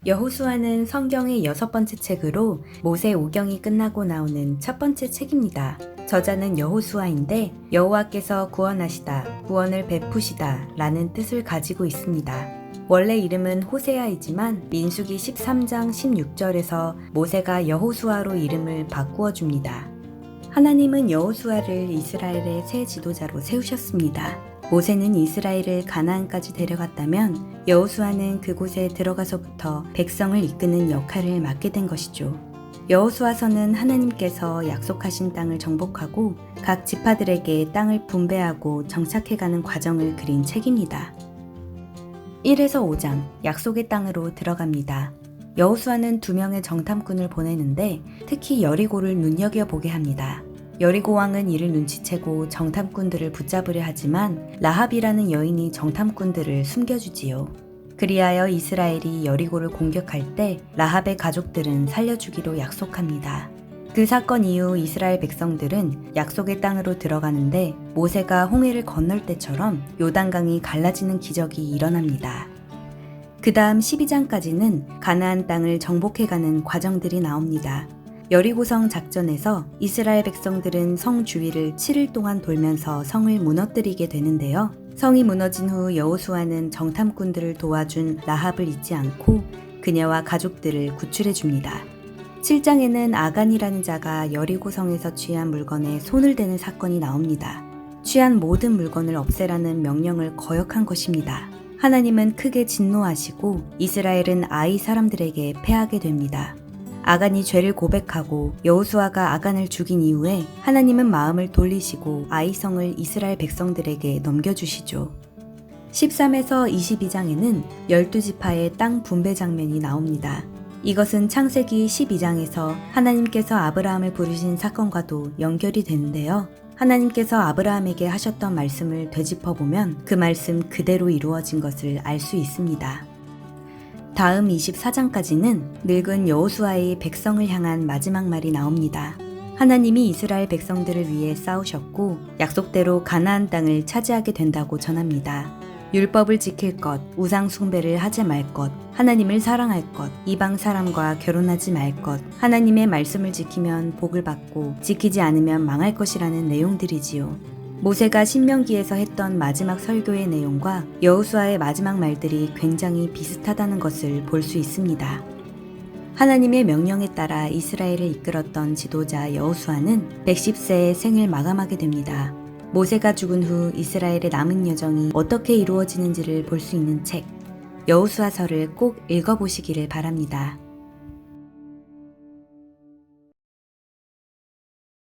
여호수아는 성경의 6번째 책으로 모세 오경이 끝나고 나오는 첫 번째 책입니다. 저자는 여호수아인데 여호와께서 구원하시다, 구원을 베푸시다 라는 뜻을 가지고 있습니다. 원래 이름은 호세아이지만 민수기 13장 16절에서 모세가 여호수아로 이름을 바꾸어 줍니다. 하나님은 여호수아를 이스라엘의 새 지도자로 세우셨습니다. 모세는 이스라엘을 가나안까지 데려갔다면 여호수아는 그곳에 들어가서부터 백성을 이끄는 역할을 맡게 된 것이죠. 여호수아서는 하나님께서 약속하신 땅을 정복하고 각 지파들에게 땅을 분배하고 정착해가는 과정을 그린 책입니다. 1에서 5장 약속의 땅으로 들어갑니다. 여호수아는 2명의 정탐꾼을 보내는데 특히 여리고를 눈여겨보게 합니다. 여리고 왕은 이를 눈치채고 정탐꾼들을 붙잡으려 하지만 라합이라는 여인이 정탐꾼들을 숨겨주지요. 그리하여 이스라엘이 여리고를 공격할 때 라합의 가족들은 살려주기로 약속합니다. 그 사건 이후 이스라엘 백성들은 약속의 땅으로 들어가는데 모세가 홍해를 건널 때처럼 요단강이 갈라지는 기적이 일어납니다. 그 다음 12장까지는 가나안 땅을 정복해가는 과정들이 나옵니다. 여리고성 작전에서 이스라엘 백성들은 성 주위를 7일 동안 돌면서 성을 무너뜨리게 되는데요. 성이 무너진 후 여호수아는 정탐꾼들을 도와준 라합을 잊지 않고 그녀와 가족들을 구출해 줍니다. 7장에는 아간이라는 자가 여리고성에서 취한 물건에 손을 대는 사건이 나옵니다. 취한 모든 물건을 없애라는 명령을 거역한 것입니다. 하나님은 크게 진노하시고 이스라엘은 아이 사람들에게 패하게 됩니다. 아간이 죄를 고백하고 여호수아가 아간을 죽인 이후에 하나님은 마음을 돌리시고 아이성을 이스라엘 백성들에게 넘겨주시죠. 13에서 22장에는 12지파의 땅 분배 장면이 나옵니다. 이것은 창세기 12장에서 하나님께서 아브라함을 부르신 사건과도 연결이 되는데요. 하나님께서 아브라함에게 하셨던 말씀을 되짚어보면 그 말씀 그대로 이루어진 것을 알 수 있습니다. 다음 24장까지는 늙은 여호수아의 백성을 향한 마지막 말이 나옵니다. 하나님이 이스라엘 백성들을 위해 싸우셨고 약속대로 가나안 땅을 차지하게 된다고 전합니다. 율법을 지킬 것, 우상 숭배를 하지 말 것, 하나님을 사랑할 것, 이방 사람과 결혼하지 말 것, 하나님의 말씀을 지키면 복을 받고 지키지 않으면 망할 것이라는 내용들이지요. 모세가 신명기에서 했던 마지막 설교의 내용과 여호수아의 마지막 말들이 굉장히 비슷하다는 것을 볼 수 있습니다. 하나님의 명령에 따라 이스라엘을 이끌었던 지도자 여호수아는 110세의 생을 마감하게 됩니다. 모세가 죽은 후 이스라엘의 남은 여정이 어떻게 이루어지는지를 볼 수 있는 책, 여호수아서를 꼭 읽어보시기를 바랍니다.